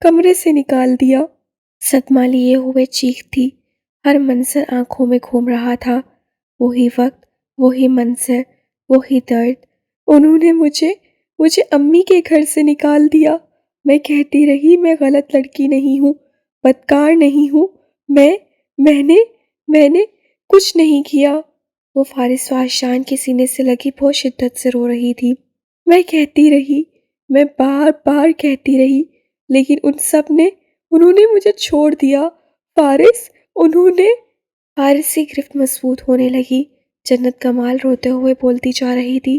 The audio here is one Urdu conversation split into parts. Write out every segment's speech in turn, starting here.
کمرے سے نکال دیا۔ صدمہ لیے ہوئے چیختی، ہر منظر آنکھوں میں گھوم رہا تھا، وہی وقت، وہی منظر، وہی درد۔ انہوں نے مجھے امی کے گھر سے نکال دیا۔ میں کہتی رہی میں غلط لڑکی نہیں ہوں، بدکار نہیں ہوں، میں نے کچھ نہیں کیا۔ وہ فارس و آشان کے سینے سے لگی بہت شدت سے رو رہی تھی۔ میں کہتی رہی، میں بار بار کہتی رہی، لیکن انہوں نے مجھے چھوڑ دیا۔ فارس، فارس کی گرفت مضبوط ہونے لگی۔ جنت کمال روتے ہوئے بولتی جا رہی تھی،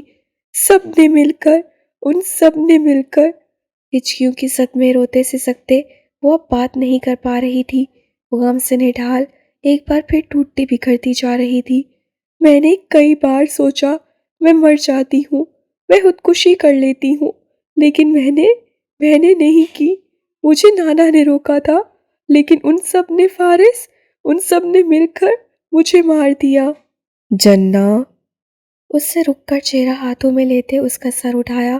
ان سب نے مل کر۔ ہچکیوں کی صدمے روتے سے سکتے وہ اب بات نہیں کر پا رہی تھی۔ وہ غم سے نڈھال ایک بار پھر ٹوٹتی بکھرتی جا رہی تھی۔ میں نے کئی بار سوچا میں مر جاتی ہوں، میں خودکشی کر لیتی ہوں، لیکن میں نے نہیں کی۔ مجھے نانا نے روکا تھا، لیکن ان سب نے مل کر مجھے مار دیا۔ جنہ، اس سے رک کر چہرہ ہاتھوں میں لیتے اس کا سر اٹھایا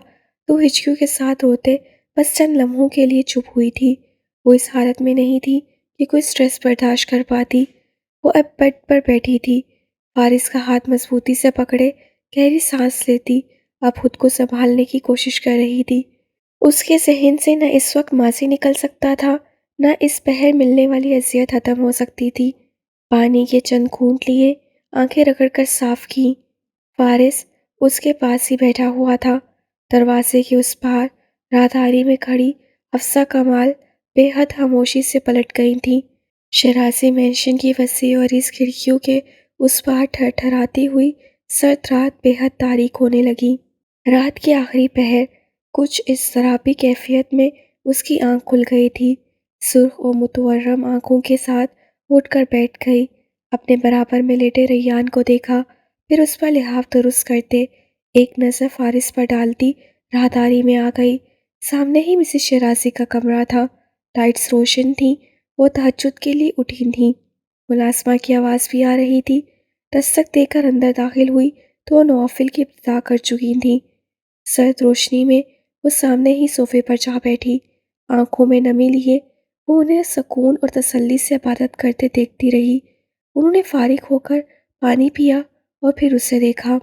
تو ہچکیوں کے ساتھ روتے بس چند لمحوں کے لیے چپ ہوئی تھی۔ وہ اس حالت میں نہیں تھی کہ کوئی سٹریس برداشت کر پاتی۔ وہ اب بیڈ پر بیٹھی تھی، فارس کا ہاتھ مضبوطی سے پکڑے گہری سانس لیتی، اب خود کو سنبھالنے کی کوشش کر رہی تھی۔ اس کے ذہن سے نہ اس وقت ماضی نکل سکتا تھا، نہ اس بہر ملنے والی اذیت ختم ہو سکتی تھی۔ پانی کے چند گھونٹ لیے، آنکھیں رگڑ کر صاف کیں۔ فارس اس کے پاس ہی بیٹھا ہوا تھا۔ دروازے کے اس پار راہداری میں کھڑی حفصہ کمال بے حد خاموشی سے پلٹ گئی تھیں۔ شیرازی مینشن کی وسیع اور اس کھڑکیوں کے اس پار تھرتھراتی ہوئی سرد رات بے حد تاریک ہونے لگی۔ رات کی آخری پہر کچھ اضطرابی کیفیت میں اس کی آنکھ کھل گئی تھی۔ سرخ و متورم آنکھوں کے ساتھ اٹھ کر بیٹھ گئی، اپنے برابر میں لیٹے ریان کو دیکھا، پھر اس پر لحاف درست کرتے ایک نظر فارس پر ڈالتی راہداری میں آ گئی۔ سامنے ہی مسز شیرازی کا کمرہ تھا، لائٹس روشن تھیں، وہ تہجد کے لیے اٹھی تھیں۔ ملازمہ کی آواز بھی آ رہی تھی۔ دستک دے کر اندر داخل ہوئی تو وہ نوافل کی ابتدا کر چکی تھیں۔ سرد روشنی میں وہ سامنے ہی صوفے پر جا بیٹھی، آنکھوں میں نمی لیے وہ انہیں سکون اور تسلی سے عبادت کرتے دیکھتی رہی۔ انہوں نے فارغ ہو کر پانی پیا اور پھر اسے دیکھا۔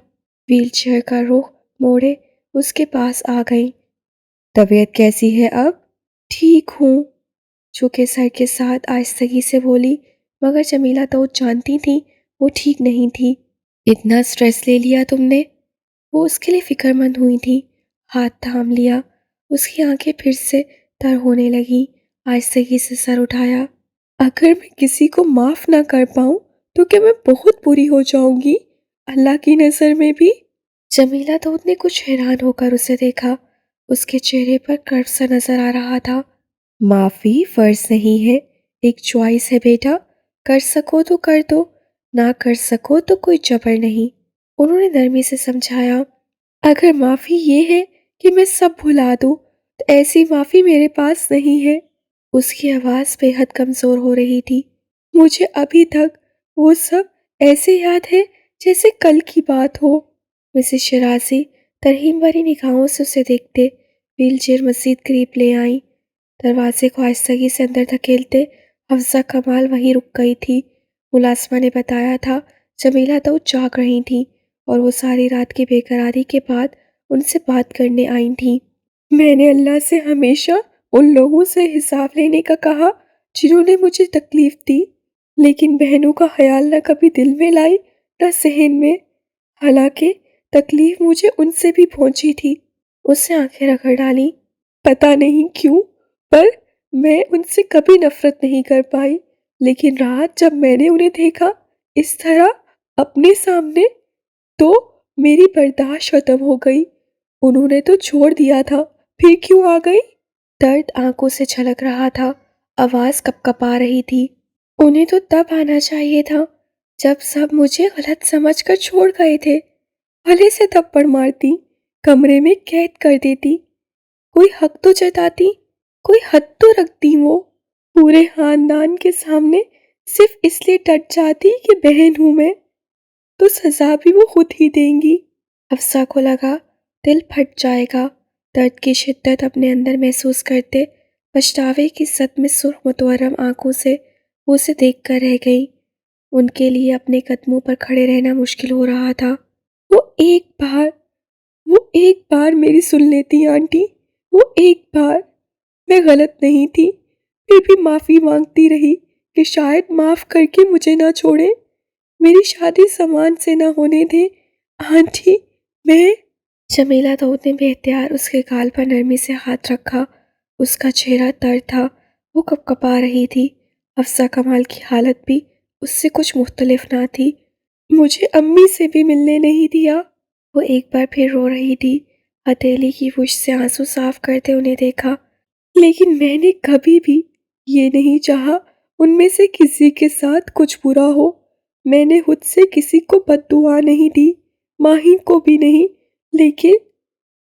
ویل چیئر کا رخ موڑے اس کے پاس آ گئی۔ طبیعت کیسی ہے اب؟ ٹھیک ہوں، جھکے سر کے ساتھ آہستگی سے بولی، مگر جمیلہ تو جانتی تھی وہ ٹھیک نہیں تھی۔ اتنا سٹریس لے لیا تم نے؟ وہ اس کے لیے فکر مند ہوئی تھی۔ ہاتھ تھام لیا، اس کی آنکھیں پھر سے تر ہونے لگیں، آہستگی سے سر اٹھایا۔ اگر میں کسی کو معاف نہ کر پاؤں تو کہ میں بہت بری ہو جاؤں گی، اللہ کی نظر میں بھی۔ جمیلہ دودھ نے کچھ حیران ہو کر اسے دیکھا، اس کے چہرے پر کرب سا نظر آ رہا تھا۔ معافی فرض نہیں ہے، ایک چوائس ہے بیٹا، کر سکو تو کر دو، نہ کر سکو تو کوئی جبر نہیں۔ انہوں نے نرمی سے سمجھایا، اگر معافی یہ ہے کہ میں سب بھلا دوں تو ایسی معافی میرے پاس نہیں ہے۔ اس کی آواز بے حد کمزور ہو رہی تھی۔ مجھے ابھی تک وہ سب ایسے یاد ہے جیسے کل کی بات ہو۔ مسز شیرازی ترحیم بھری نگاہوں سے اسے دیکھتے ویل چیئر مزید قریب لے آئیں۔ دروازے کو آہستگی سے اندر دھکیلتے حفصہ کمال وہیں رک گئی تھی۔ ملازمہ نے بتایا تھا جمیلہ تو جاگ رہی تھیں اور وہ ساری رات کی بے قراری کے بعد ان سے بات کرنے آئی تھیں۔ میں نے اللہ سے ہمیشہ ان لوگوں سے حساب لینے کا کہا جنہوں نے مجھے تکلیف دی، لیکن بہنوں کا خیال نہ کبھی دل میں لائی نہ ذہن میں، حالانکہ تکلیف مجھے ان سے بھی پہنچی تھی۔ اس سے آنکھیں رگڑ ڈالیں۔ پتہ نہیں کیوں، پر میں ان سے کبھی نفرت نہیں کر پائی، لیکن رات جب میں نے انہیں دیکھا اس طرح اپنے سامنے تو میری برداشت ختم ہو گئی۔ انہوں نے تو چھوڑ دیا تھا، پھر کیوں آ گئی؟ درد آنکھوں سے چھلک رہا تھا، آواز کپ کپا رہی تھی۔ انہیں تو تب آنا چاہیے تھا جب سب مجھے غلط سمجھ کر چھوڑ گئے تھے، بھلے سے تھپڑ مارتی، کمرے میں قید کر دیتی، کوئی حق تو جتاتی، کوئی حد تو رکھتی، وہ پورے خاندان کے سامنے صرف اس لیے ڈٹ جاتی کہ بہن ہوں میں، تو سزا بھی وہ خود ہی دیں گی۔ حفصہ کو لگا دل پھٹ جائے گا۔ درد کی شدت اپنے اندر محسوس کرتے پچھتاوے کی سد میں سرخ متورم آنکھوں سے وہ اسے دیکھ کر رہ گئی۔ ان کے لیے اپنے قدموں پر کھڑے رہنا مشکل ہو رہا تھا۔ وہ ایک بار وہ ایک بار میری سن لیتی آنٹی، وہ ایک بار۔ میں غلط نہیں تھی، پھر بھی معافی مانگتی رہی کہ شاید معاف کر کے مجھے نہ چھوڑے، میری شادی سامان سے نہ ہونے دیں آنٹی۔ میں جمیلہ داؤد نے بے اختیار اس کے گال پر نرمی سے ہاتھ رکھا۔ اس کا چہرہ تر تھا، وہ کپکپا رہی تھی۔ حفصہ کمال کی حالت بھی اس سے کچھ مختلف نہ تھی۔ مجھے امی سے بھی ملنے نہیں دیا۔ وہ ایک بار پھر رو رہی تھی۔ ہتھیلی کی وش سے آنسو صاف کرتے انہیں دیکھا۔ لیکن میں نے کبھی بھی یہ نہیں چاہا ان میں سے کسی کے ساتھ کچھ برا ہو۔ میں نے خود سے کسی کو بد دعا نہیں دی، ماہین کو بھی نہیں، لیکن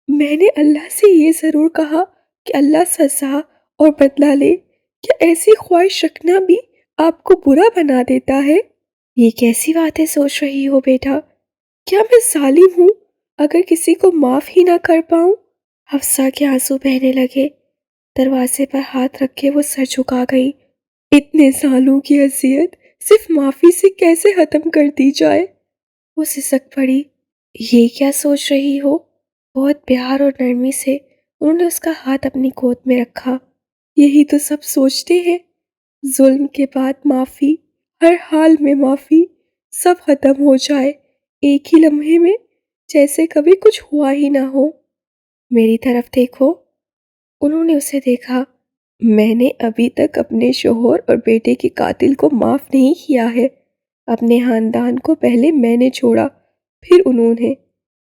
میں نے اللہ سے یہ ضرور کہا کہ اللہ سزا اور بدلہ لے۔ کیا ایسی خواہش رکھنا بھی آپ کو برا بنا دیتا ہے؟ یہ کیسی باتیں سوچ رہی ہو بیٹا؟ کیا میں ظالم ہوں اگر کسی کو معاف ہی نہ کر پاؤں؟ حفصہ کے آنسو بہنے لگے۔ دروازے پر ہاتھ رکھ کے وہ سر جھکا گئی۔ اتنے سالوں کی اذیت صرف معافی سے کیسے ختم کر دی جائے؟ وہ سسک پڑی۔ یہ کیا سوچ رہی ہو؟ بہت پیار اور نرمی سے انہوں نے اس کا ہاتھ اپنی گود میں رکھا۔ یہی تو سب سوچتے ہیں، ظلم کے بعد معافی، ہر حال میں معافی، سب ختم ہو جائے ایک ہی لمحے میں، جیسے کبھی کچھ ہوا ہی نہ ہو۔ میری طرف دیکھو۔ انہوں نے اسے دیکھا۔ میں نے ابھی تک اپنے شوہر اور بیٹے کے قاتل کو معاف نہیں کیا ہے۔ اپنے خاندان کو پہلے میں نے چھوڑا، پھر انہوں نے۔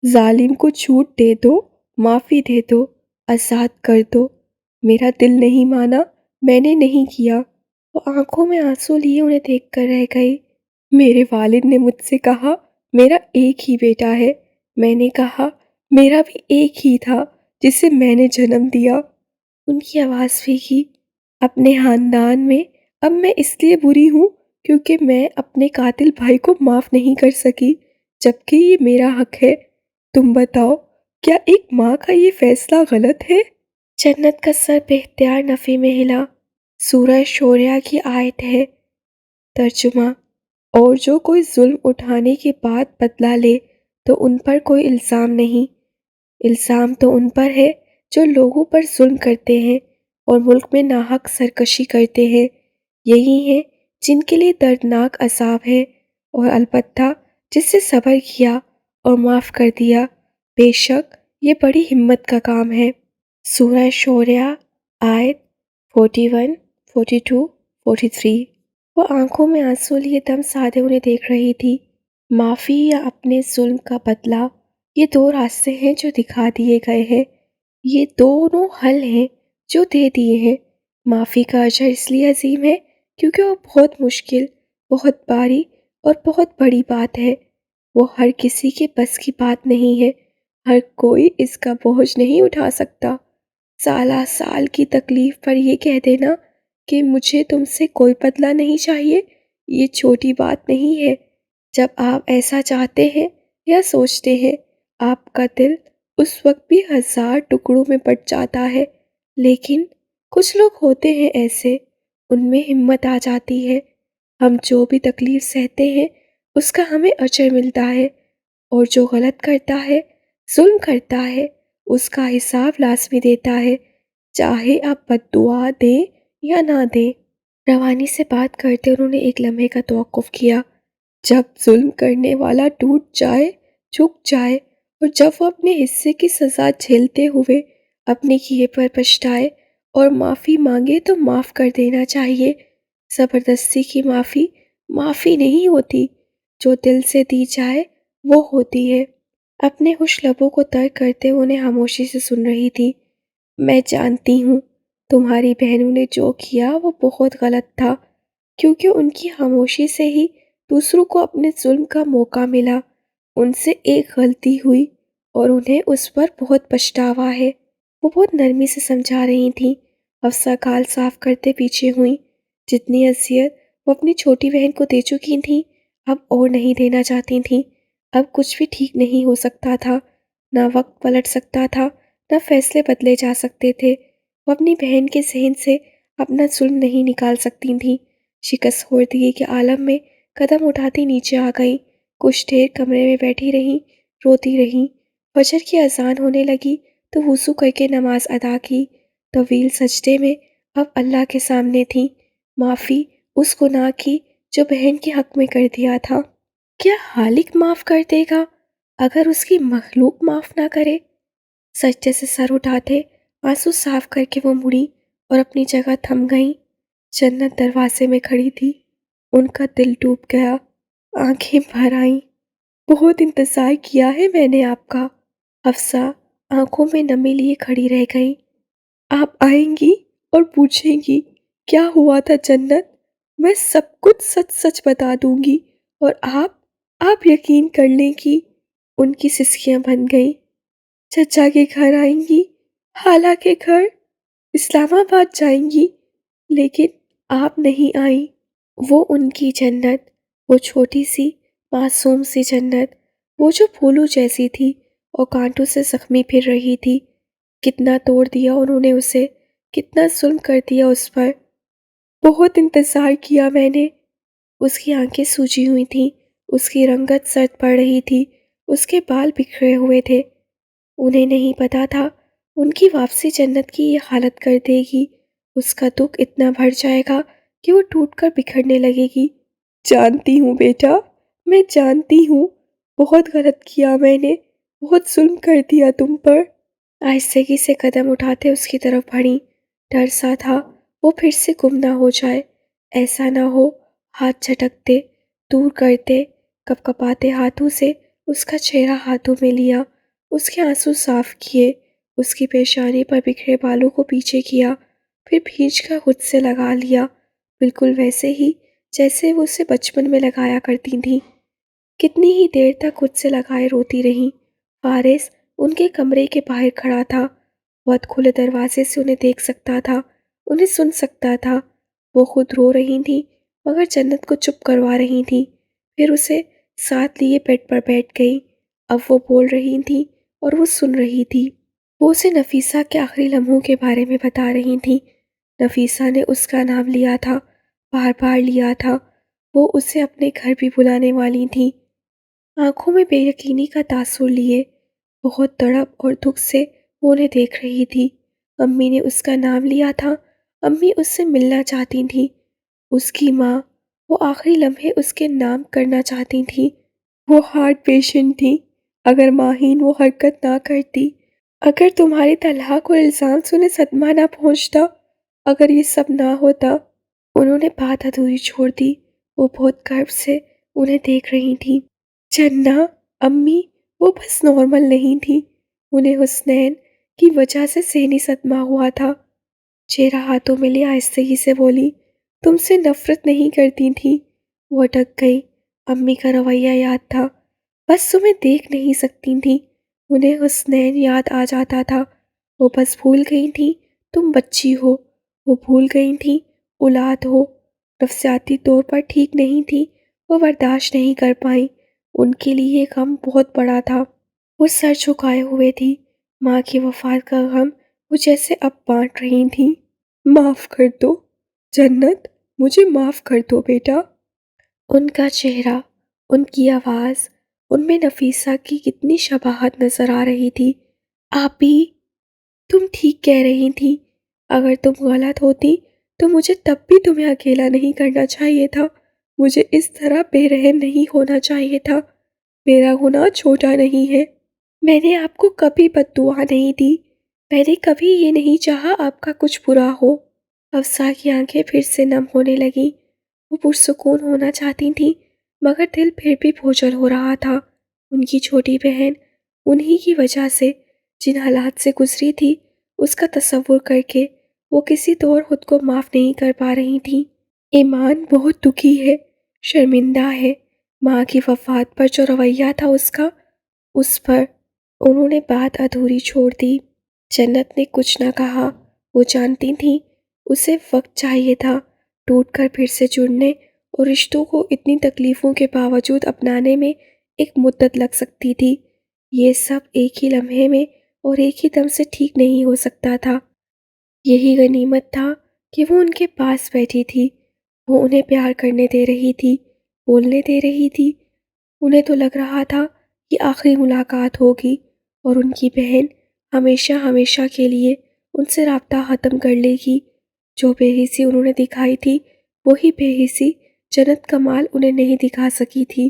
ظالم کو چھوٹ دے دو، معافی دے دو، آزاد کر دو۔ میرا دل نہیں مانا، میں نے نہیں کیا۔ وہ آنکھوں میں آنسو لیے انہیں دیکھ کر رہ گئی۔ میرے والد نے مجھ سے کہا میرا ایک ہی بیٹا ہے۔ میں نے کہا میرا بھی ایک ہی تھا جسے میں نے جنم دیا۔ ان کی آواز بھیگی۔ اپنے خاندان میں اب میں اس لیے بری ہوں کیونکہ میں اپنے قاتل بھائی کو معاف نہیں کر سکی، جبکہ یہ میرا حق ہے۔ تم بتاؤ، کیا ایک ماں کا یہ فیصلہ غلط ہے؟ جنت کا سر بے اختیار نفی میں ہلا۔ سورہ شورہ کی آیت ہے۔ ترجمہ: اور جو کوئی ظلم اٹھانے کے بعد بدلہ لے تو ان پر کوئی الزام نہیں۔ الزام تو ان پر ہے جو لوگوں پر ظلم کرتے ہیں اور ملک میں ناحق سرکشی کرتے ہیں۔ یہی ہیں جن کے لیے دردناک عذاب ہے، اور البتہ جس سے صبر کیا اور معاف کر دیا، بے شک یہ بڑی ہمت کا کام ہے۔ سورہ شورہ آیت 41، 42، 43۔ وہ آنکھوں میں آنسو لیے دم سادے انہیں دیکھ رہی تھی۔ معافی یا اپنے ظلم کا بدلہ، یہ دو راستے ہیں جو دکھا دیے گئے ہیں، یہ دونوں حل ہیں جو دے دیے ہیں۔ معافی کا اجر اس لیے عظیم ہے کیونکہ وہ بہت مشکل، بہت بھاری اور بہت بڑی بات ہے۔ وہ ہر کسی کے بس کی بات نہیں ہے، ہر کوئی اس کا بوجھ نہیں اٹھا سکتا۔ سالہ سال کی تکلیف پر یہ کہہ دینا کہ مجھے تم سے کوئی بدلہ نہیں چاہیے، یہ چھوٹی بات نہیں ہے۔ جب آپ ایسا چاہتے ہیں یا سوچتے ہیں، آپ کا دل اس وقت بھی ہزار ٹکڑوں میں بٹ جاتا ہے، لیکن کچھ لوگ ہوتے ہیں ایسے، ان میں ہمت آ جاتی ہے۔ ہم جو بھی تکلیف سہتے ہیں اس کا ہمیں اجر ملتا ہے، اور جو غلط کرتا ہے، ظلم کرتا ہے، اس کا حساب لازمی دیتا ہے، چاہے آپ بد دعا دیں یا نہ دیں۔ روانی سے بات کرتے انہوں نے ایک لمحے کا توقف کیا۔ جب ظلم کرنے والا ٹوٹ جائے، جھک جائے، اور جب وہ اپنے حصے کی سزا جھیلتے ہوئے اپنے کیے پر پچھتائے اور معافی مانگے تو معاف کر دینا چاہیے۔ زبردستی کی معافی معافی نہیں ہوتی، جو دل سے دی جائے وہ ہوتی ہے۔ اپنے خوش لبوں کو تر کرتے انہیں خاموشی سے سن رہی تھی۔ میں جانتی ہوں تمہاری بہنوں نے جو کیا وہ بہت غلط تھا، کیونکہ ان کی خاموشی سے ہی دوسروں کو اپنے ظلم کا موقع ملا۔ ان سے ایک غلطی ہوئی اور انہیں اس پر بہت پچھتاوا ہے۔ وہ بہت نرمی سے سمجھا رہی تھیں۔ حفصہ گال صاف کرتے پیچھے ہوئیں۔ جتنی اذیت وہ اپنی چھوٹی بہن کو دے چکی تھیں، اب اور نہیں دینا چاہتی تھیں۔ اب کچھ بھی ٹھیک نہیں ہو سکتا تھا، نہ وقت پلٹ سکتا تھا، نہ فیصلے بدلے جا سکتے تھے۔ وہ اپنی بہن کے ذہن سے اپنا ظلم نہیں نکال سکتی تھیں۔ شکست خوردگی کے عالم میں قدم اٹھاتی نیچے آ گئیں، کچھ دیر کمرے میں بیٹھی رہیں، روتی رہیں۔ فجر کی اذان ہونے لگی تو وضو کر کے نماز ادا کی۔ طویل سجدے میں اب اللہ کے سامنے تھیں، معافی اس گناہ کی جو بہن کے حق میں کر دیا تھا۔ کیا خالق معاف کر دے گا اگر اس کی مخلوق معاف نہ کرے؟ سجدے سے سر اٹھاتے آنسو صاف کر کے وہ مڑی اور اپنی جگہ تھم گئیں۔ جنت دروازے میں کھڑی تھی، ان کا دل ڈوب گیا، آنکھیں بھر آئیں۔ بہت انتظار کیا ہے میں نے آپ کا۔ حفصہ آنکھوں میں نمی لیے کھڑی رہ گئی۔ آپ آئیں گی اور پوچھیں گی کیا ہوا تھا جنت؟ میں سب کچھ سچ سچ بتا دوں گی اور آپ یقین کر لیں گی۔ ان کی سسکیاں بن گئیں۔ چچا کے گھر آئیں گی، خالہ کے گھر، اسلام آباد جائیں گی، لیکن آپ نہیں آئیں۔ وہ ان کی جنت، وہ چھوٹی سی معصوم سی جنت، وہ جو پھولوں جیسی تھی اور کانٹوں سے زخمی پھر رہی تھی۔ کتنا توڑ دیا انہوں نے اسے، کتنا ظلم کر دیا اس پر۔ بہت انتظار کیا میں نے۔ اس کی آنکھیں سوجی ہوئی تھیں، اس کی رنگت زرد پڑ رہی تھی، اس کے بال بکھرے ہوئے تھے۔ انہیں نہیں پتا تھا ان کی واپسی جنت کی یہ حالت کر دے گی۔ اس کا دکھ اتنا بڑھ جائے گا کہ وہ ٹوٹ کر بکھرنے لگے گی۔ جانتی ہوں بیٹا، میں جانتی ہوں، بہت غلط کیا میں نے، بہت ظلم کر دیا تم پر۔ آہستگی سے قدم اٹھاتے اس کی طرف بڑھیں۔ ڈر سا تھا وہ پھر سے گم نہ ہو جائے، ایسا نہ ہو۔ ہاتھ جھٹکتے، دور کرتے، کپ کپاتے ہاتھوں سے اس کا چہرہ ہاتھوں میں لیا، اس کے آنسو صاف کیے، اس کی پیشانی پر بکھرے بالوں کو پیچھے کیا، پھر بھینچ کر خود سے لگا لیا، بالکل ویسے ہی جیسے وہ اسے بچپن میں لگایا کرتی تھیں۔ کتنی ہی دیر تک خود سے لگائے روتی رہیں۔ فارس ان کے کمرے کے باہر کھڑا تھا، بہت کھلے دروازے سے انہیں دیکھ سکتا تھا، انہیں سن سکتا تھا۔ وہ خود رو رہی تھیں مگر جنت کو چپ کروا رہی تھیں، پھر اسے ساتھ لیے بیڈ پر بیٹھ گئی۔ اب وہ بول رہی تھیں اور وہ سن رہی تھی۔ وہ اسے نفیسہ کے آخری لمحوں کے بارے میں بتا رہی تھیں۔ نفیسہ نے اس کا نام لیا تھا، بار بار لیا تھا، وہ اسے اپنے گھر بھی بلانے والی تھیں۔ آنکھوں میں بے یقینی کا تاثر لیے، بہت تڑپ اور دکھ سے وہ انہیں دیکھ رہی تھی۔ امی نے اس کا نام لیا تھا، امی اس سے ملنا چاہتی تھیں۔ اس کی ماں، وہ آخری لمحے اس کے نام کرنا چاہتی تھیں۔ وہ ہارٹ پیشنٹ تھی، اگر ماہین وہ حرکت نہ کرتی، اگر تمہاری طلاق اور الزام سے انہیں صدمہ نہ پہنچتا، اگر یہ سب نہ ہوتا۔ انہوں نے بات ادھوری چھوڑ دی، وہ بہت قرب سے انہیں دیکھ رہی تھی۔ جنہ، امی، وہ بس نارمل نہیں تھی، انہیں حسنین کی وجہ سے ذہنی صدمہ ہوا تھا۔ چہرہ ہاتھوں میں لے آہستگی سے بولی، تم سے نفرت نہیں کرتی تھی۔ وہ اٹک گئی، امی کا رویہ یاد تھا، بس تمہیں دیکھ نہیں سکتی تھی۔ انہیں حسنین یاد آ جاتا تھا، وہ بس بھول گئی تھی تم بچی ہو، وہ بھول گئی تھی اولاد ہو۔ نفسیاتی طور پر ٹھیک نہیں تھی، وہ برداشت نہیں کر پائیں، ان کے لیے یہ غم بہت بڑا تھا۔ وہ سر جھکائے ہوئے تھی، ماں کی وفات کا غم وہ جیسے اب بانٹ رہی تھیں۔ معاف کر دو جنت، مجھے معاف کر دو بیٹا۔ ان کا چہرہ، ان کی آواز، ان میں نفیسہ کی کتنی شباہت نظر آ رہی تھی۔ آپی، تم ٹھیک کہہ رہی تھی، اگر تم غلط ہوتی تو مجھے تب بھی تمہیں اکیلا نہیں کرنا چاہیے تھا، مجھے اس طرح بے رحم نہیں ہونا چاہیے تھا۔ میرا گناہ چھوٹا نہیں ہے، میں نے آپ کو کبھی بد دعا نہیں دی، میں نے کبھی یہ نہیں چاہا آپ کا کچھ برا ہو۔ حفصہ کی آنکھیں پھر سے نم ہونے لگیں، وہ پرسکون ہونا چاہتی تھیں مگر دل پھر بھی بوجھل ہو رہا تھا۔ ان کی چھوٹی بہن انہی کی وجہ سے جن حالات سے گزری تھی اس کا تصور کر کے وہ کسی طور خود کو معاف نہیں کر پا رہی تھیں۔ ایمان بہت دکھی ہے، شرمندہ ہے، ماں کی وفات پر جو رویہ تھا اس کا، اس پر۔ انہوں نے بات ادھوری چھوڑ دی۔ جنت نے کچھ نہ کہا، وہ جانتی تھیں اسے وقت چاہیے تھا ٹوٹ کر پھر سے جڑنے، اور رشتوں کو اتنی تکلیفوں کے باوجود اپنانے میں ایک مدت لگ سکتی تھی۔ یہ سب ایک ہی لمحے میں اور ایک ہی دم سے ٹھیک نہیں ہو سکتا تھا۔ یہی غنیمت تھا کہ وہ ان کے پاس بیٹھی تھی، وہ انہیں پیار کرنے دے رہی تھی، بولنے دے رہی تھی۔ انہیں تو لگ رہا تھا کہ آخری ملاقات ہوگی اور ان کی بہن ہمیشہ ہمیشہ کے لیے ان سے رابطہ ختم کر لے گی۔ جو بے حسی انہوں نے دکھائی تھی، وہی بے حسی جنت کمال انہیں نہیں دکھا سکی تھی۔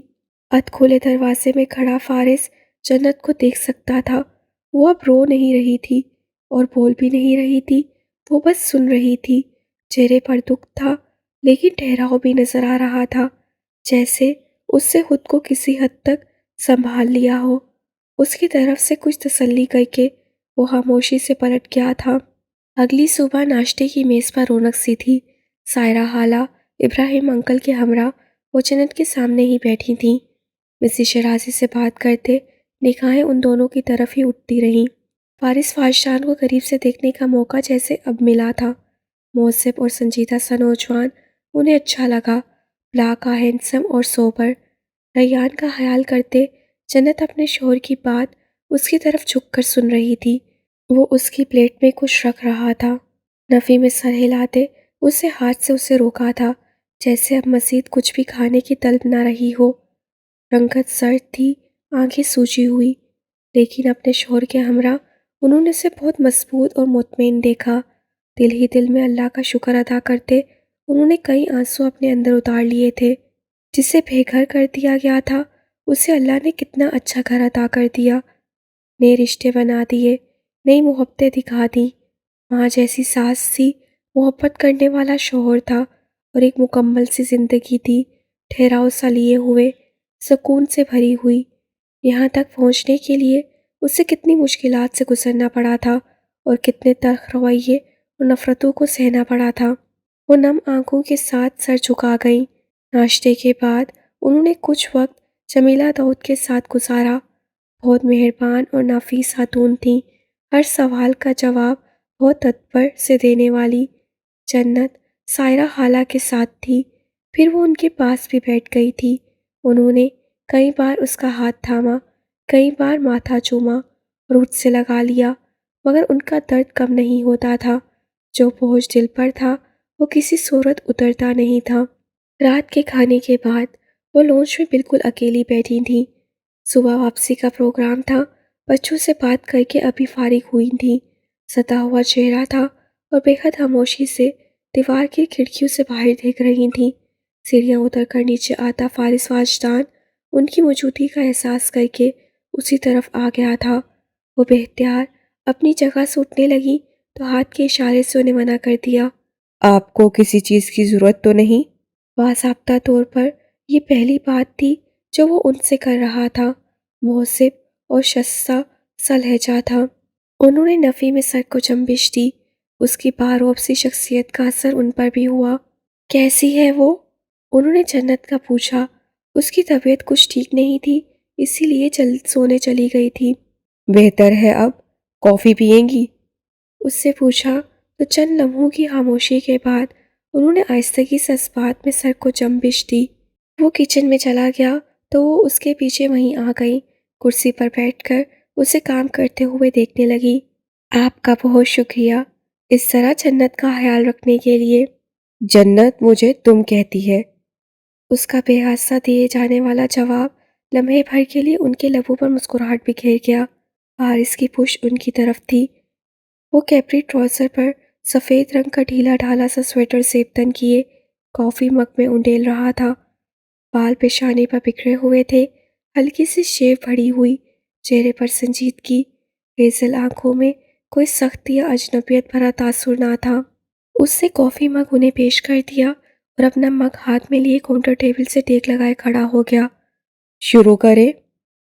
ادھ کھلے دروازے میں کھڑا فارس جنت کو دیکھ سکتا تھا۔ وہ اب رو نہیں رہی تھی اور بول بھی نہیں رہی تھی، وہ بس سن رہی تھی۔ چہرے پر دکھ تھا، لیکن ٹھہراؤ بھی نظر آ رہا تھا، جیسے اس سے خود کو کسی حد تک سنبھال لیا ہو۔ اس کی طرف سے کچھ تسلی کر کے وہ خاموشی سے پلٹ گیا تھا۔ اگلی صبح ناشتے کی میز پر رونق سی تھی۔ سائرہ خالہ ابراہیم انکل کے ہمراہ وہ جنت کے سامنے ہی بیٹھی تھیں۔ مسز شیرازی سے بات کرتے نگاہیں ان دونوں کی طرف ہی اٹھتی رہیں۔ فارس فاجدان کو قریب سے دیکھنے کا موقع جیسے اب ملا تھا۔ مہذب اور سنجیدہ سا نوجوان انہیں اچھا لگا، بلاکا، ہینڈسم اور سوبر۔ ریان کا خیال کرتے جنت اپنے شوہر کی بات اس کی طرف جھک کر سن رہی تھی۔ وہ اس کی پلیٹ میں کچھ رکھ رہا تھا۔ نفی میں سر ہلاتے اسے ہاتھ سے اسے روکا تھا، جیسے اب مزید کچھ بھی کھانے کی طلب نہ رہی ہو۔ رنگت سرد تھی، آنکھیں سوجی ہوئی، لیکن اپنے شوہر کے ہمراہ انہوں نے اسے بہت مضبوط اور مطمئن دیکھا۔ دل ہی دل میں اللہ کا شکر ادا کرتے انہوں نے کئی آنسو اپنے اندر اتار لیے تھے۔ جسے بے گھر کر دیا گیا تھا، اسے اللہ نے کتنا اچھا گھر عطا کر دیا، نئے رشتے بنا دیے، نئی محبتیں دکھا دیں۔ ماں جیسی ساس تھی، محبت کرنے والا شوہر تھا، اور ایک مکمل سی زندگی تھی، ٹھہراؤ سا لیے ہوئے، سکون سے بھری ہوئی۔ یہاں تک پہنچنے کے لیے اسے کتنی مشکلات سے گزرنا پڑا تھا اور کتنے تلخ رویے اور نفرتوں کو سہنا پڑا تھا۔ وہ نم آنکھوں کے ساتھ سر جھکا گئیں۔ ناشتے کے بعد انہوں نے کچھ وقت جمیلہ داؤد کے ساتھ گزارا۔ بہت مہربان اور نفیس خاتون تھیں، ہر سوال کا جواب بہت تدبر سے دینے والی۔ جنت سائرہ خالہ کے ساتھ تھی، پھر وہ ان کے پاس بھی بیٹھ گئی تھی۔ انہوں نے کئی بار اس کا ہاتھ تھاما، کئی بار ماتھا چوما، روٹ سے لگا لیا، مگر ان کا درد کم نہیں ہوتا تھا۔ جو بوجھ دل پر تھا وہ کسی صورت اترتا نہیں تھا۔ رات کے کھانے کے بعد وہ لونج میں بالکل اکیلی بیٹھی تھیں۔ صبح واپسی کا پروگرام تھا، بچوں سے بات کر کے ابھی فارغ ہوئی تھیں۔ ستا ہوا چہرہ تھا اور بے حد خاموشی سے دیوار کی کھڑکیوں سے باہر دیکھ رہی تھیں۔ سیڑھیاں اتر کر نیچے آتا فارس واجدان ان کی موجودگی کا احساس کر کے اسی طرف آ گیا تھا۔ وہ بے اختیار اپنی جگہ سے اٹھنے لگی تو ہاتھ کے اشارے سے انہیں منع کر دیا۔ آپ کو کسی چیز کی ضرورت تو نہیں؟ باضابطہ طور پر یہ پہلی بات تھی جو وہ ان سے کر رہا تھا۔ مہذب اور شستہ سا لہجہ تھا۔ انہوں نے نفی میں سر کو جنبش دی۔ اس کی باروب سی شخصیت کا اثر ان پر بھی ہوا۔ کیسی ہے وہ؟ انہوں نے جنت کا پوچھا۔ اس کی طبیعت کچھ ٹھیک نہیں تھی، اسی لیے جلد سونے چلی گئی تھی۔ بہتر ہے اب؟ کافی پئیں گی؟ اس سے پوچھا تو چند لمحوں کی خاموشی کے بعد انہوں نے آہستگی سے اس بات میں سر کو جنبش دی۔ وہ کچن میں چلا گیا تو وہ اس کے پیچھے وہیں آ گئی، کرسی پر بیٹھ کر اسے کام کرتے ہوئے دیکھنے لگی۔ آپ کا بہت شکریہ، اس طرح جنت کا خیال رکھنے کے لیے۔ جنت مجھے تم کہتی ہے؟ اس کا بے حادثہ دیے جانے والا جواب لمحے بھر کے لیے ان کے لبوں پر مسکراہٹ بکھیر گیا۔ فارس کی پشت ان کی طرف تھی۔ وہ کیپری ٹراؤزر پر سفید رنگ کا ڈھیلا ڈھالا سا سویٹر زیب تن کیے کافی مگ میں انڈیل رہا تھا۔ بال پیشانی پر بکھرے ہوئے تھے، ہلکی سی شیو بڑھی ہوئی، چہرے پر سنجیدگی، ہیزل آنکھوں میں کوئی سختی یا اجنبیت بھرا تاثر نہ تھا۔ اس سے کافی مگ انہیں پیش کر دیا اور اپنا مگ ہاتھ میں لیے کاؤنٹر ٹیبل سے ٹیک لگائے کھڑا ہو گیا۔ شروع کریں؟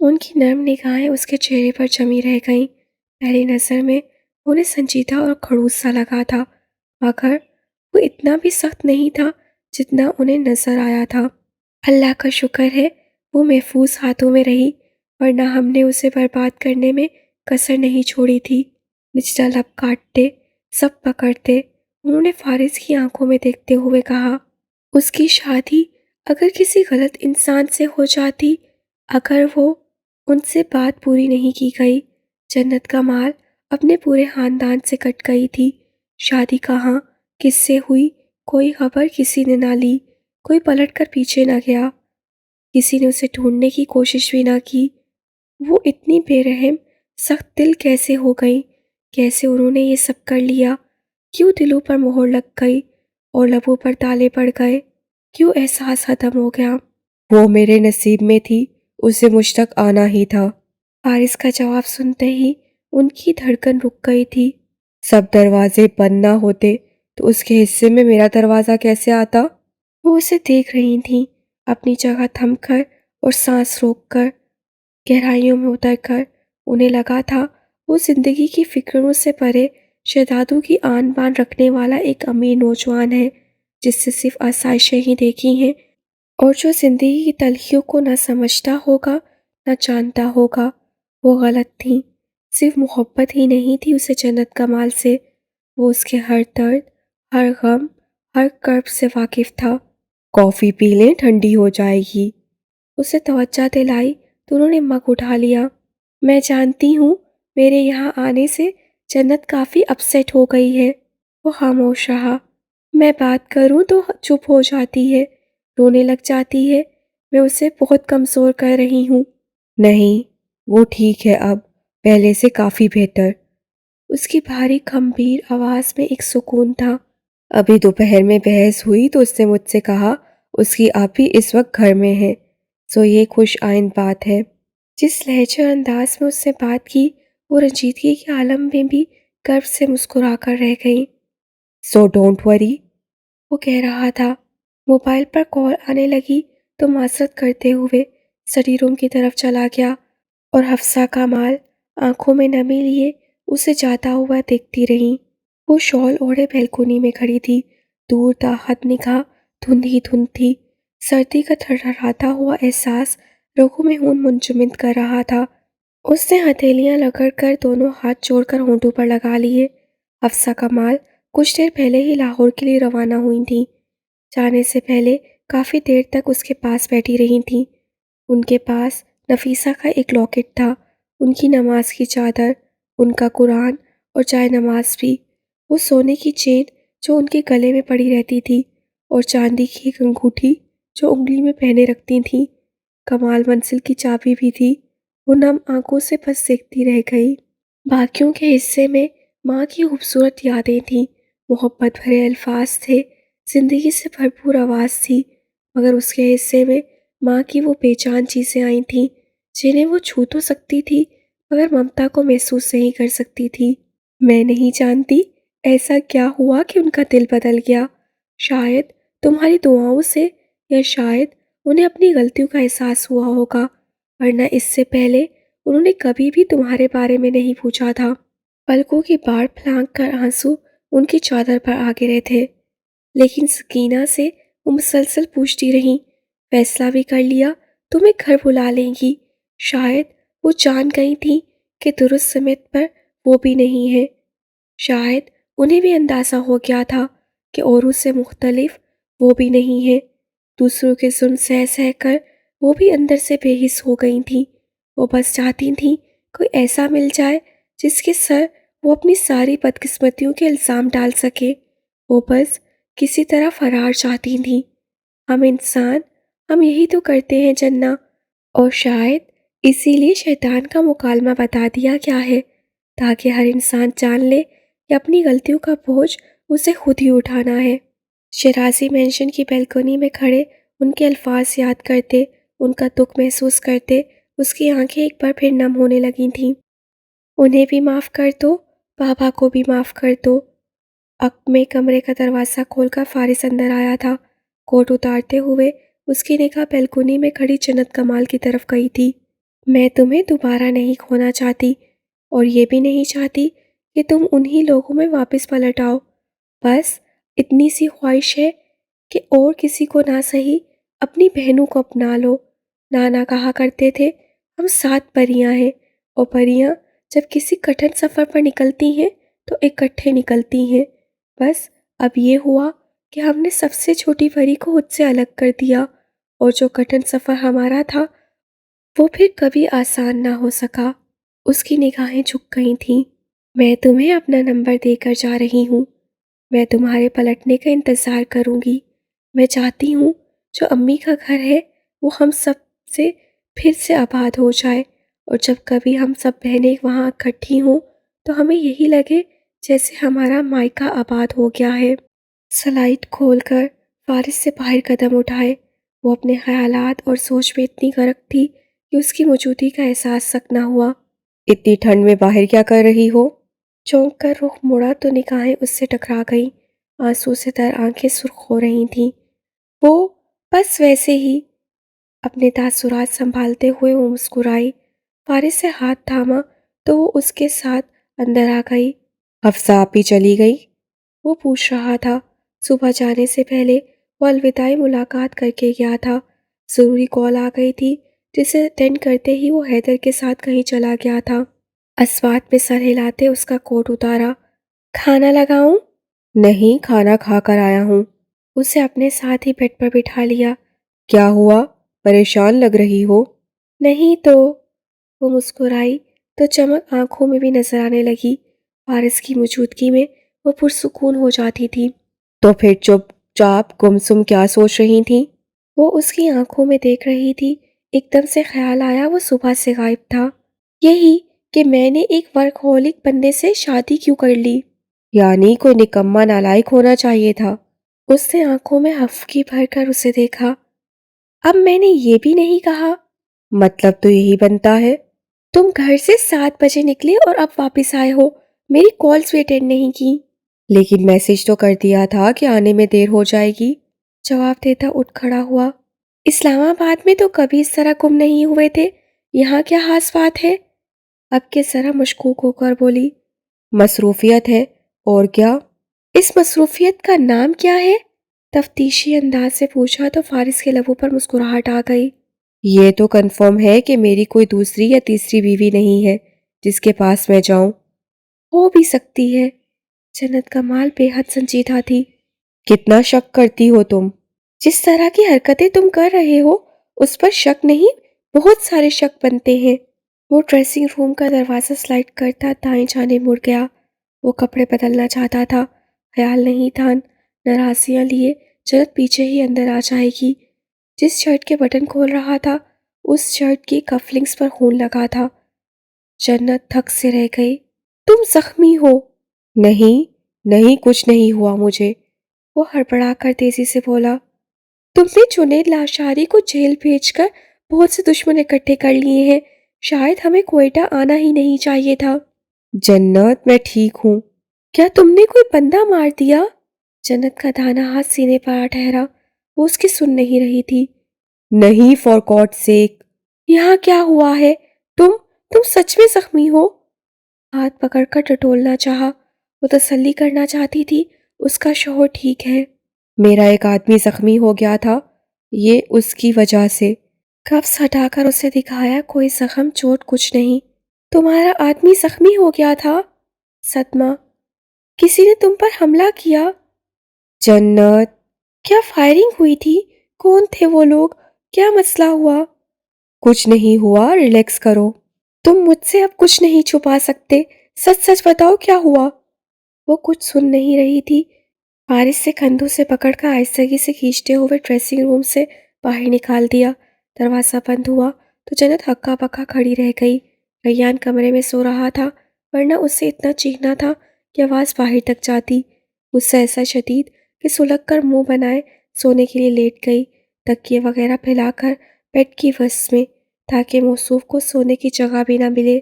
ان کی نرم نگاہیں اس کے چہرے پر جمی رہ گئیں۔ پہلی نظر میں انہیں سنجیدہ اور کھڑوس سا لگا تھا، مگر وہ اتنا بھی سخت نہیں تھا جتنا انہیں نظر آیا تھا۔ اللہ کا شکر ہے وہ محفوظ ہاتھوں میں رہی، ورنہ ہم نے اسے برباد کرنے میں کسر نہیں چھوڑی تھی۔ نچلا لب کاٹتے، سب پکڑتے انہوں نے فارس کی آنکھوں میں دیکھتے ہوئے کہا، اس کی شادی اگر کسی غلط انسان سے ہو جاتی، اگر وہ ان سے بات پوری نہیں کی گئی، جنت کمال اپنے پورے خاندان سے کٹ گئی تھی، شادی کہاں، کس سے ہوئی، کوئی خبر کسی نے نہ لی، کوئی پلٹ کر پیچھے نہ گیا، کسی نے اسے ڈھونڈنے کی کوشش بھی نہ کی۔ وہ اتنی بے رحم، سخت دل کیسے ہو گئی؟ کیسے انہوں نے یہ سب کر لیا؟ کیوں دلوں پر مہر لگ گئی اور لبوں پر تالے پڑ گئے؟ کیوں احساس ختم ہو گیا؟ وہ میرے نصیب میں تھی، اسے مجھ تک آنا ہی تھا۔ فارس کا جواب سنتے ہی ان کی دھڑکن رک گئی تھی۔ سب دروازے بند نہ ہوتے تو اس کے حصے میں میرا دروازہ کیسے آتا؟ وہ اسے دیکھ رہی تھیں، اپنی جگہ تھم کر اور سانس روک کر، گہرائیوں میں اتر کر۔ انہیں لگا تھا وہ زندگی کی فکروں سے پرے شہزادوں کی آن بان رکھنے والا ایک امیر نوجوان ہے، جس سے صرف آسائشیں ہی دیکھی ہیں اور جو زندگی کی تلخیوں کو نہ سمجھتا ہوگا نہ جانتا ہوگا۔ وہ غلط تھیں، صرف محبت ہی نہیں تھی اسے جنت کمال سے، وہ اس کے ہر درد، ہر غم، ہر کرب سے واقف تھا۔ کافی پی لیں، ٹھنڈی ہو جائے گی۔ اسے توجہ دلائی تو انہوں نے مگ اٹھا لیا۔ میں جانتی ہوں میرے یہاں آنے سے جنت کافی اپسیٹ ہو گئی ہے۔ وہ خاموش رہا۔ میں بات کروں تو چپ ہو جاتی ہے، رونے لگ جاتی ہے۔ میں اسے بہت کمزور کر رہی ہوں۔ نہیں، وہ ٹھیک ہے اب، پہلے سے کافی بہتر۔ اس کی بھاری گمبھیر آواز میں ایک سکون تھا۔ ابھی دوپہر میں بحث ہوئی تو اس نے مجھ سے کہا اس کی آپی اس وقت گھر میں ہے، سو یہ خوش آئند بات ہے۔ جس لہجے اور انداز میں اس نے بات کی وہ رنجیدگی کے عالم میں بھی گرو سے مسکرا کر رہ گئی۔ So don't worry. وہ کہہ رہا تھا۔ موبائل پر کال آنے لگی تو معذرت کرتے ہوئے اسٹڈی روم کی طرف چلا گیا اور حفصہ کمال آنکھوں میں نمی لیے اسے جاتا ہوا دیکھتی رہیں۔ وہ شال اوڑھے بیلکونی میں کھڑی تھی، دور تاحد نگاہ دھند ہی دھند تھی۔ سردی کا تھرتھراتا ہوا احساس رگوں میں خون منجمد کر رہا تھا۔ اس نے ہتھیلیاں رگڑ کر دونوں ہاتھ جوڑ کر ہونٹوں پر لگا لیے۔ حفصہ کمال کچھ دیر پہلے ہی لاہور کے لیے روانہ ہوئی تھیں، جانے سے پہلے کافی دیر تک اس کے پاس بیٹھی رہی تھیں۔ ان کے پاس نفیسہ کا ایک لاکٹ تھا، ان کی نماز کی چادر، ان کا قرآن اور جائے نماز بھی، وہ سونے کی چین جو ان کے گلے میں پڑی رہتی تھی اور چاندی کی ایک انگوٹھی جو انگلی میں پہنے رکھتی تھیں۔ کمال منزل کی چابی بھی تھی۔ وہ نم آنکھوں سے بس دیکھتی رہ گئی۔ باقیوں کے حصے میں ماں کی خوبصورت یادیں تھیں، محبت بھرے الفاظ تھے، زندگی سے بھرپور آواز تھی، مگر اس کے حصے میں ماں کی وہ بے جان چیزیں آئی تھیں جنہیں وہ چھو تو سکتی تھی مگر ممتا کو محسوس نہیں کر سکتی تھی۔ میں نہیں جانتی ایسا کیا ہوا کہ ان کا دل بدل گیا، شاید تمہاری دعاؤں سے، یا شاید انہیں اپنی غلطیوں کا احساس ہوا ہوگا، ورنہ اس سے پہلے انہوں نے کبھی بھی تمہارے بارے میں نہیں پوچھا تھا۔ پلکوں کی باڑ پھلانگ کر آنسو ان کی چادر پر آ گرے تھے، لیکن سکینہ سے وہ مسلسل پوچھتی رہیں، فیصلہ بھی کر لیا تمہیں گھر بلا لیں گی؟ شاید وہ جان گئی تھیں کہ درست سمت پر وہ بھی نہیں ہے، شاید انہیں بھی اندازہ ہو گیا تھا کہ اوروں سے مختلف وہ بھی نہیں ہے۔ دوسروں کے ظلم سہ سہ کر وہ بھی اندر سے بے حس ہو گئی تھیں۔ وہ بس چاہتی تھیں کوئی ایسا مل جائے جس کے سر وہ اپنی ساری بدقسمتیوں کے الزام ڈال سکے۔ وہ بس کسی طرح فرار چاہتی تھیں۔ ہم انسان، ہم یہی تو کرتے ہیں جنہ، اور شاید اسی لیے شیطان کا مکالمہ بتا دیا گیا ہے، تاکہ ہر انسان جان لے کہ اپنی غلطیوں کا بوجھ اسے خود ہی اٹھانا ہے۔ شیرازی مینشن کی بیلکونی میں کھڑے ان کے الفاظ یاد کرتے، ان کا دکھ محسوس کرتے، اس کی آنکھیں ایک بار پھر نم ہونے لگی تھیں۔ انہیں بھی معاف کر دو، بابا کو بھی معاف کر دو۔ عقب میں کمرے کا دروازہ کھول کر فارس اندر آیا تھا۔ کوٹ اتارتے ہوئے اس کی نگاہ بیلکونی میں کھڑی جنت کمال کی طرف گئی تھی۔ میں تمہیں دوبارہ نہیں کھونا چاہتی، اور یہ بھی نہیں چاہتی کہ تم انہی لوگوں میں واپس پلٹ آؤ۔ بس اتنی سی خواہش ہے کہ اور کسی کو نہ سہی اپنی بہنوں کو اپنا لو۔ نانا کہا کرتے تھے ہم 7 پریاں ہیں، اور پریاں جب کسی کٹھن سفر پر نکلتی ہیں تو اکٹھے نکلتی ہیں۔ بس اب یہ ہوا کہ ہم نے سب سے چھوٹی پری کو خود سے الگ کر دیا، اور جو کٹھن سفر ہمارا تھا وہ پھر کبھی آسان نہ ہو سکا۔ اس کی نگاہیں جھک گئی تھیں۔ میں تمہیں اپنا نمبر دے کر جا رہی ہوں، میں تمہارے پلٹنے کا انتظار کروں گی۔ میں چاہتی ہوں جو امی کا گھر ہے وہ ہم سب سے پھر سے آباد ہو جائے، اور جب کبھی ہم سب بہنیں وہاں اکٹھی ہوں تو ہمیں یہی لگے جیسے ہمارا مائکا آباد ہو گیا ہے۔ سلائڈ کھول کر فارس سے باہر قدم اٹھائے۔ وہ اپنے خیالات اور سوچ میں اتنی غرق تھی کہ اس کی موجودگی کا احساس تک نہ ہوا۔ اتنی ٹھنڈ میں باہر کیا کر رہی ہو؟ چونک کر رخ مڑا تو نگاہیں اس سے ٹکرا گئیں۔ آنسو سے تر آنکھیں سرخ ہو رہی تھیں۔ وہ بس ویسے ہی۔ اپنے تاثرات سنبھالتے ہوئے وہ مسکرائی۔ فارس سے ہاتھ تھاما تو وہ اس کے ساتھ اندر آ گئی۔ حفصہ آپی چلی گئی؟ وہ پوچھ رہا تھا۔ صبح جانے سے پہلے وہ الوداعی ملاقات کر کے گیا تھا۔ ضروری کال آ گئی تھی جسے اٹینڈ کرتے ہی وہ حیدر کے ساتھ کہیں چلا گیا تھا۔ اسوات میں سر ہلاتے اس کا کوٹ اتارا۔ کھانا لگاؤں؟ نہیں، کھانا کھا کر آیا ہوں۔ اسے اپنے ساتھ ہی بیڈ پر بٹھا لیا۔ کیا ہوا؟ پریشان لگ رہی ہو؟ نہیں تو۔ وہ مسکرائی تو چمک آنکھوں میں بھی نظر آنے لگی۔ فارس کی موجودگی میں وہ پرسکون ہو جاتی تھی۔ تو پھر چپ چاپ گمسم کیا سوچ رہی تھی؟ وہ اس کی آنکھوں میں دیکھ رہی تھی۔ ایک دم سے خیال آیا وہ صبح سے غائب تھا۔ یہی کہ میں نے ایک ورکہولک بندے سے شادی کیوں کر لی؟ یعنی کوئی نکما نالائق ہونا چاہیے تھا۔ اس نے آنکھوں میں ہفکی بھر کر اسے دیکھا۔ اب میں نے یہ بھی نہیں کہا۔ مطلب تو یہی بنتا ہے۔ تم گھر سے 7 بجے نکلے اور اب واپس آئے ہو، میری کالز بھی اٹینڈ نہیں کی۔ لیکن میسج تو کر دیا تھا کہ آنے میں دیر ہو جائے گی۔ جواب دیتا اٹھ کھڑا ہوا۔ اسلام آباد میں تو کبھی اس طرح گم نہیں ہوئے تھے، یہاں کیا خاص بات ہے؟ اب کے ذرا مشکوک ہو کر بولی۔ مصروفیت ہے، اور کیا؟ اس مصروفیت کا نام کیا ہے؟ تفتیشی انداز سے پوچھا تو فارس کے لبوں پر مسکراہٹ آ گئی۔ یہ تو کنفرم ہے کہ میری کوئی دوسری یا تیسری بیوی نہیں ہے جس کے پاس میں جاؤں۔ ہو بھی سکتی ہے۔ جنت کمال بے حد سنجیدہ تھی۔ کتنا شک کرتی ہو تم؟ جس طرح کی حرکتیں تم کر رہے ہو اس پر شک نہیں، بہت سارے شک بنتے ہیں۔ وہ ڈریسنگ روم کا دروازہ سلائڈ کرتا دائیں جانب مڑ گیا۔ وہ کپڑے بدلنا چاہتا تھا۔ خیال نہیں تھا ناراضیاں لیے جنت پیچھے ہی اندر آ جائے گی۔ جس شرٹ کے بٹن کھول رہا تھا اس شرٹ کی کفلنگز پر خون لگا تھا۔ جنت تھک سے رہ گئی۔ تم زخمی ہو؟ نہیں نہیں، کچھ نہیں ہوا مجھے۔ وہ ہڑبڑا کر تیزی سے بولا۔ تم نے جنید لاشاری کو جیل بھیج کر بہت سے دشمن اکٹھے کر لیے ہیں، شاید ہمیں کوئٹہ آنا ہی نہیں چاہیے تھا۔ جنت، میں ٹھیک ہوں۔ کیا تم نے کوئی بندہ مار دیا؟ جنت کا دانا ہاتھ سینے پر آ ٹھہرا۔ وہ اس کی سن نہیں رہی تھی۔ نہیں، فار گاڈ سیک۔ یہاں کیا ہوا ہے؟ تم سچ میں زخمی ہو؟ ہاتھ پکڑ کر ٹٹولنا چاہا۔ وہ تسلی کرنا چاہتی تھی اس کا شوہر ٹھیک ہے۔ میرا ایک آدمی زخمی ہو گیا تھا، یہ اس کی وجہ سے۔ کفس ہٹا کر اسے دکھایا کوئی زخم چوٹ کچھ نہیں۔ تمہارا آدمی زخمی ہو گیا تھا؟ صدمہ۔ کسی نے تم پر حملہ کیا؟ جنت، کیا فائرنگ ہوئی تھی؟ کون تھے وہ لوگ؟ کیا مسئلہ ہوا؟ کچھ نہیں ہوا، ریلیکس کرو۔ تم مجھ سے اب کچھ نہیں چھپا سکتے، سچ سچ بتاؤ کیا ہوا؟ وہ کچھ سن نہیں رہی تھی۔ فارس سے کندھوں سے پکڑ کر آہستگی سے کھینچتے ہوئے ڈریسنگ روم سے باہر نکال دیا۔ دروازہ بند ہوا تو جنت ہکا بکا کھڑی رہ گئی۔ ریان کمرے میں سو رہا تھا، ورنہ اسے اتنا چیخنا تھا کہ آواز باہر تک جاتی۔ غصہ ایسا شدید کہ سلگ کر منہ بنائے سونے کے لیے لیٹ گئی، تکیے وغیرہ پھیلا کر بیڈ کی وسط میں، تاکہ موصوف کو سونے کی جگہ بھی نہ ملے۔